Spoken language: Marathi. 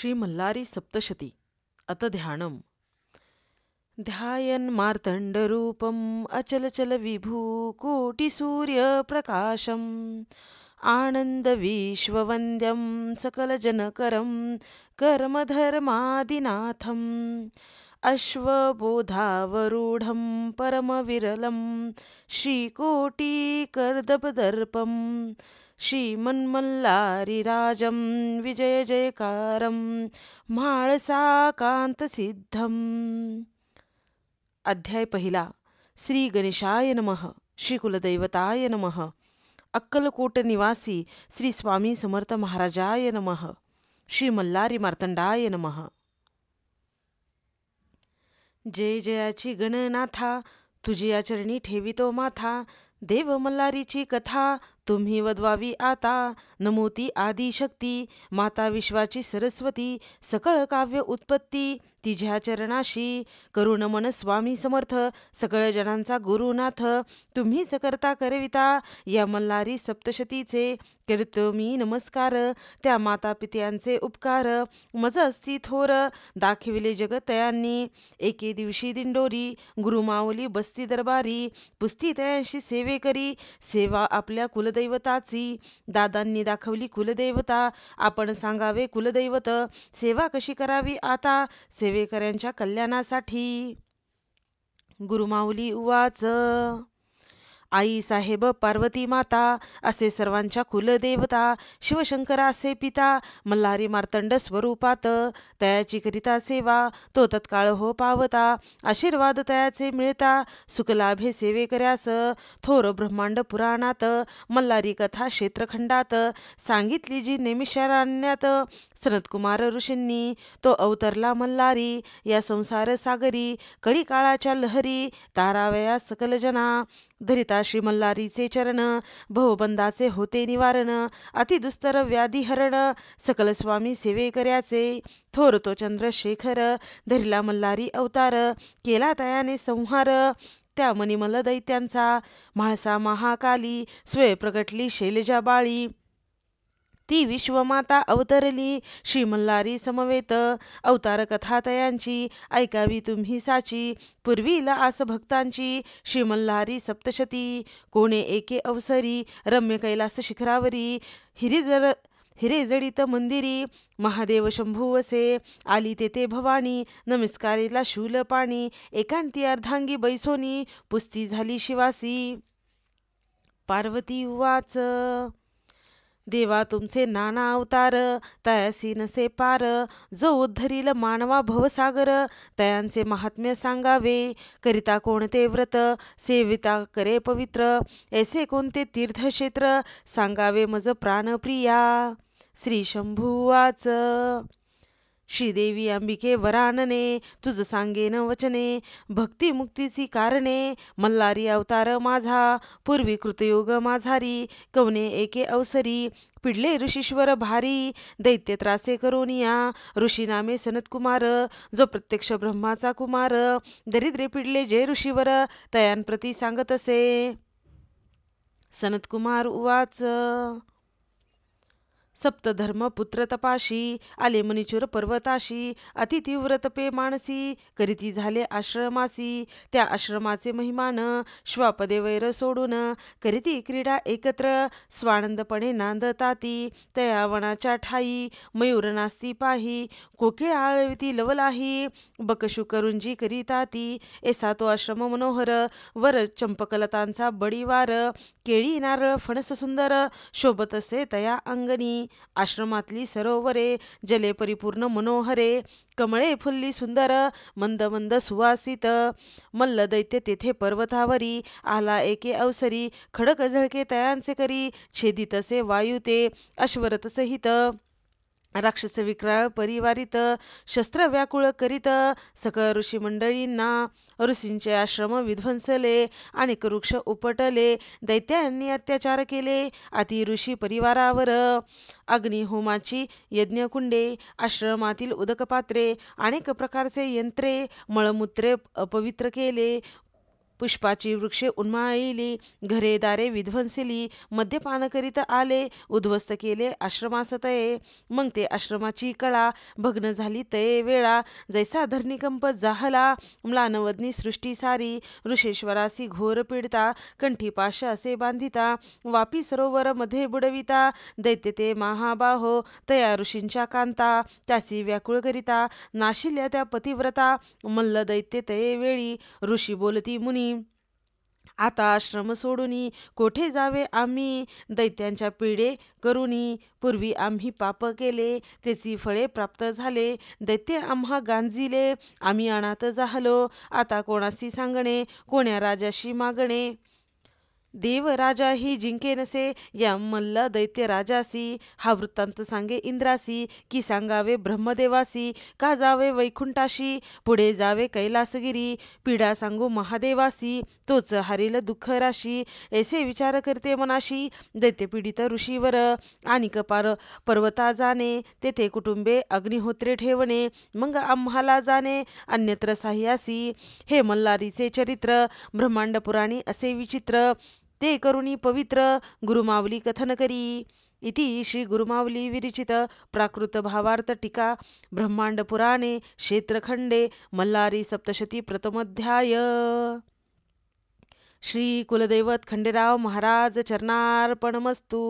श्री मल्लारी सप्तशती अत ध्यानम ध्यायन् मार्तण्डरूपम् अचलचलविभूकोटिसूर्यप्रकाशम् आनन्दविश्ववन्द्यं सकलजनकरं कर्मधर्मादिनाथम् अश्वबोधावरूढं परमविरलं श्रीकोटिकर्दपदर्पम् श्रीमन्मल्लारिराजं विजय जयकारं म्हाळसाकान्तसिद्धम्. अध्याय पहिला. श्री गणेशाय नमः. श्री कुलदैवताय नमः. अक्कलकोट निवासी श्री स्वामी समर्थ महाराजाय नमः. श्री मल्लारी मार्तंडाय नमः. जय जयाची गणनाथा तुझी या चरणी ठेवितो माथा. देव मल्लारीची कथा तुम्ही वदवावी आता. नमोती आदिशक्ती माता विश्वाची सरस्वती सकळ काव्य उत्पत्ती तिझ्या चरणाशी. करुण मन स्वामी समर्थ सकळ जनांचा गुरुनाथ. तुम्हीच करता करविता या मल्लारी सप्तशतीचे करतो मी नमस्कार. त्या माता पित्यांचे उपकार मज असती थोर दाखविले जगतयांनी. एके दिवशी दिंडोरी गुरुमाऊली बसती दरबारी पुस्ती तयांशी सेवे करी. सेवा आपल्या कुलदैवताची दादांनी दाखवली कुलदेवता. आपण सांगावे कुलदैवत सेवा कशी करावी आता सेवेकऱ्यांच्या कल्याणासाठी. गुरुमाऊली उवाच. आई साहेब पार्वती माता असे सर्वांच्या कुलदेवता. शिवशंकरा असे पिता मल्हारी मार्तंड स्वरूपात. तयाची करिता सेवा तो तत्काळ हो पावता. आशीर्वाद तयाचे मिळता सुखलाभे सेवे कर्यास. थोर ब्रह्मांड पुराणात मल्हारी कथा क्षेत्रखंडात सांगितली जी नैमिषारण्यात. सनतकुमार ऋषींनी तो अवतरला मल्हारी या संसार सागरी. कडी काळाच्या लहरी तारावया सकल जना. धरिता श्री मल्हारीचे चरण भवबंधाचे होते निवारण. अतिदुस्तर व्याधी हरण सकल स्वामी सेवे कर्याचे. थोर तो चंद्रशेखर धरिला मल्हारी अवतार. केला तयाने संहार त्या मनिमल दैत्यांचा. म्हाळसा महाकाली स्वय प्रगटली शैलजा बाळी. ती विश्वमाता अवतरली श्री मल्हारी समवेत. अवतार कथा तयांची ऐकावी तुम्ही साची. पूर्वीला आस भक्तांची श्री मल्हारी सप्तशती. कोणे एके अवसरी रम्य कैलास शिखरावरी. हिरे जडित मंदिरी महादेव शंभू वसे. आली तेथे भवानी नमस्कारीला शूल पाणी. एकांती अर्धांगी बैसोनी पुस्ती झाली शिवासी. पार्वती उवाच. देवा तुमचे नाना अवतार तयासी नसे पार. जो उद्धरील मानवा भवसागर तयांचे महात्म्य सांगावे. करिता कोणते व्रत सेविता करे पवित्र. ऐसे कोणते तीर्थक्षेत्र सांगावे मज प्राणप्रिया. श्री शंभुवाच. श्रीदेवी अंबिके वरानने तुझ सांगेन वचने. भक्ती मुक्तीची कारणे मल्हारी अवतार माझा. पूर्वी कृतयुग माझारी कवने एके अवसरी. पिडले ऋषीश्वर भारी दैत्य त्रासे करोनिया. ऋषी नामे सनतकुमार जो प्रत्यक्ष ब्रह्माचा कुमार. दरिद्रे पिडले जे ऋषीवर तयांप्रती सांगत असे. सनतकुमार उवाच. सप्तधर्म पुत्र तपाशी आले मनिचूर पर्वताशी. अतितीव्र तपे मानसी करीती झाले आश्रमासी. त्या आश्रमाचे महिमान श्वापदे वैर सोडून करीती क्रीडा एकत्र. स्वानंदपणे नांदताती तया वनाच्या ठाई. मयूर नास्ती पाही कोकिळ आळविती लवलाही. बकशुकरुंजी करीताती ऐसा तो आश्रम मनोहर. वर चंपकलतांचा बडीवार. केळी नारळ फणस सुंदर शोभत असे तया अंगणी. आश्रमातली सरोवरे जले परिपूर्ण मनोहरे. कमळे फुल्ली सुंदर मंद मंद सुवासित. मल्ल दैत्य तेथे पर्वतावरी आला एके अवसरी. खडक झळके तयांचे करी छेदित असे वायू ते. अश्वरथ सहित राक्षस विक्राळ परिवारित. शस्त्र व्याकुळ करीत सकळ ऋषी मंडळींना. ऋषींचे आश्रम विध्वंसले अनेक वृक्ष उपटले. दैत्यांनी अत्याचार केले अति ऋषी परिवारावर. अग्निहोमाची यज्ञकुंडे आश्रमातील उदकपात्रे अनेक प्रकारचे यंत्रे मळमूत्रे अपवित्र केले. पुष्पाची वृक्षे उन्माळिली, घरे दारे विध्वंसिली, मद्यपान करीत आले, उद्ध्वस्त केले आश्रमास तये. मग ते आश्रमाची कळा भग्न झाली तये वेळा, जैसा धरणीकंप जाहला, म्लानवदनी सृष्टी सारी. ऋषेश्वरासी घोर पीडिता, कंठी पाश असे बांधिता, वापी सरोवर मध्ये बुडविता. दैत्य ते महाबाहो, तया ऋषींच्या कांता, त्यासी व्याकुळ करिता. नाशिल्या त्या पतिव्रता, मल्ल दैत्य तये वेळी. ऋषी बोलती मुनी, आता आश्रम सोडूनी, कोठे जावे आम्ही दैत्यांच्या पीडे करुनी. पूर्वी आम्ही पाप केले, त्याची फळे प्राप्त झाले. दैत्य आम्हा गांजिले, आम्ही अनाथ झालो. आता कोणासी सांगणे, कोण्या राजाशी मागणे. देव राजाही जिंके नसे, या मल्ल दैत्य राजासी. हा वृत्तांत सांगे इंद्रासी, की सांगावे ब्रह्मदेवासी. का जावे वैकुंठाशी, पुढे जावे कैलासगिरी. पीडा सांगू महादेवासी, तोच हारील दुःख राशी. ऐसे विचार करते मनाशी, दैत्य पीडित ऋषीवर. आणि कपार पर्वता जाणे, तेथे कुटुंबे अग्निहोत्रे ठेवणे. मग आम्हाला जाणे अन्यत्र साह्यासी. हे मल्हारीचे चरित्र, ब्रह्मांड पुराणी असे विचित्र. ते करुणी पवित्र, गुरुमावली कथन करी. इति श्री गुरुमावली विरचित प्राकृत भावार्थ टीका ब्रह्मांड पुराणे क्षेत्रखंडे मल्हारी सप्तशती प्रथमोध्याय. श्री कुलदैवत खंडेराव महाराज चरणार्पणमस्तु.